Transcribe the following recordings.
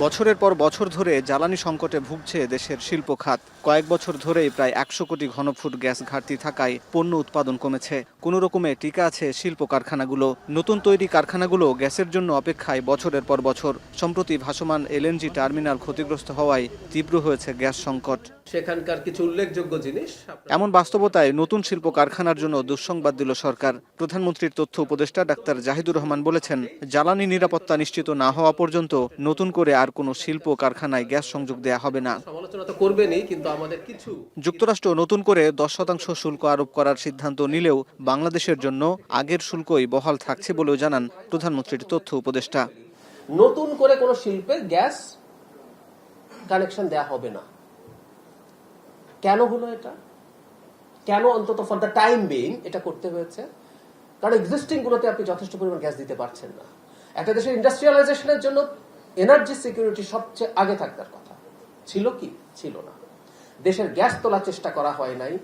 বছরের পর বছর ধরে জ্বালানি সংকটে ভুগছে দেশের শিল্প খাত। কয়েক বছর ধরেই প্রায় ১০০ কোটি ঘনফুট গ্যাস ঘাটতি থাকায় পণ্য উৎপাদন কমেছে। কোনো রকমে টিকে আছে শিল্প কারখানাগুলো। নতুন তৈরি কারখানাগুলো গ্যাসের জন্য অপেক্ষায় বছরের পর বছর। সম্প্রতি ভাসমান এলএনজি টার্মিনাল ক্ষতিগ্রস্ত হওয়ায় তীব্র হয়েছে গ্যাস সংকট। সেখানকার কিছু উল্লেখযোগ্য জিনিস। এমন বাস্তবতায় নতুন শিল্প কারখানার জন্য দুঃসংবাদ দিল সরকার। প্রধানমন্ত্রীর তথ্য উপদেষ্টা ডাক্তার জাহিদুর রহমান বলেছেন, জ্বালানি নিরাপত্তা নিশ্চিত না হওয়া পর্যন্ত নতুন করে আর কোনো শিল্প কারখানায় গ্যাস সংযোগ দেয়া হবে না। সমালোচনা তো করবেনই, কিন্তু আমাদের কিছু যুক্তরাষ্ট্র নতুন করে 10% শুল্ক আরোপ করার সিদ্ধান্ত নিলেও বাংলাদেশের জন্য আগের শুল্কই বহাল থাকছে বলেও জানান প্রধানমন্ত্রীর তথ্য উপদেষ্টা। নতুন করে কোনো শিল্পে গ্যাস কানেকশন দেয়া হবে না। কেন হলো এটা? কেন অন্তত ফর দ্য টাইম বিং এটা করতে হয়েছে? কারণ এক্সিস্টিং গুলোতে আপনি যথেষ্ট পরিমাণ গ্যাস দিতে পারছেন না। একটা দেশের ইন্ডাস্ট্রিয়ালাইজেশনের জন্য এনার্জি সিকিউরিটি সবচেয়ে আগে থাকার কথা। ছিল কি? ছিল না। দেশের গ্যাস তোলার চেষ্টা করা হয় নাই।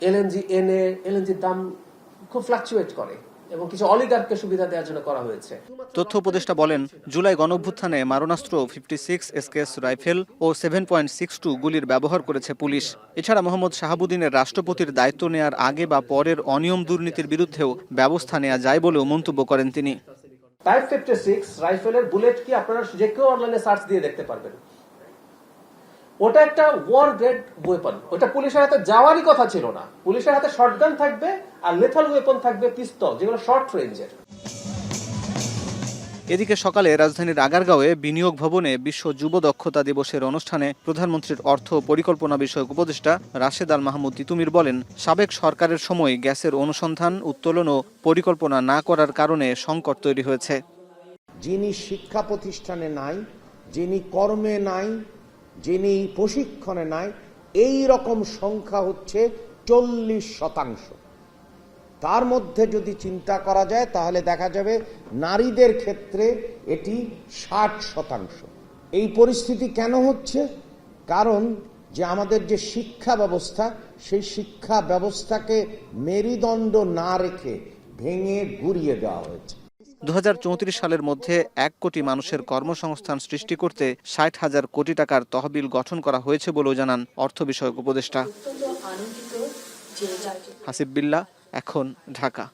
এলএনজির দাম খুব ফ্লাকচুয়েট করে এবং কিছু অলিগার্ককে সুবিধা দেওয়ার জন্য করা হয়েছে। তথ্য উপদেষ্টা বলেন, জুলাই গণঅভ্যুত্থানে মারণাস্ত্র 56 এসকেএস রাইফেল ও 7.62 গুলির ব্যবহার করেছে পুলিশ। এছাড়া মোহাম্মদ শাহাবুদ্দিনের রাষ্ট্রপতির দায়িত্ব নেয়ার আগে বা পরের অনিয়ম দুর্নীতির বিরুদ্ধেও ব্যবস্থা নেওয়া যায় বলেও মন্তব্য করেন তিনি। টাইপ 56 রাইফেলের বুলেট কি আপনারা যে কেউ অনলাইনে সার্চ দিয়ে দেখতে পারবেন। ওটা একটা ওয়ার গ্রেড ওয়েপন। ওটা পুলিশের হাতে যাওয়ারই কথা ছিল না। পুলিশের হাতে শটগান থাকবে আর লেথাল ওয়েপন থাকবে পিস্তল, যেগুলো শর্ট রেঞ্জের। এদিকে সকালে রাজধানীর আগারগাঁওয়ে বিনিয়োগ ভবনে বিশ্ব যুব দক্ষতা দিবসের অনুষ্ঠানে প্রধানমন্ত্রীর অর্থ পরিকল্পনা বিষয়ক উপদেষ্টা রাশেদ আল মাহমুদ তিতুমির বলেন, সাবেক সরকারের সময় গ্যাসের অনুসন্ধান, উত্তোলন ও পরিকল্পনা না করার কারণে সংকট তৈরি হয়েছে। যিনি শিক্ষা প্রতিষ্ঠানে নাই, যিনি কর্মে নাই, যিনি প্রশিক্ষণে নাই, এই রকম সংখ্যা হচ্ছে 40%। তার মধ্যে যদি চিন্তা করা যায় তাহলে দেখা যাবে নারীদের ক্ষেত্রে এটি 60%। এই পরিস্থিতি কেন হচ্ছে? কারণ যে আমাদের যে শিক্ষা ব্যবস্থা, সেই শিক্ষা ব্যবস্থাকে মেরুদণ্ড না রেখে ভেঙে গুড়িয়ে দেওয়া হয়েছে। 2034 সালের মধ্যে 1 কোটি মানুষের কর্মসংস্থান সৃষ্টি করতে 60,000 কোটি টাকার তহবিল গঠন করা হয়েছে বলেও জানান অর্থ বিষয়ক উপদেষ্টা। হাসিব বিল্লাহ, এখন, ঢাকা।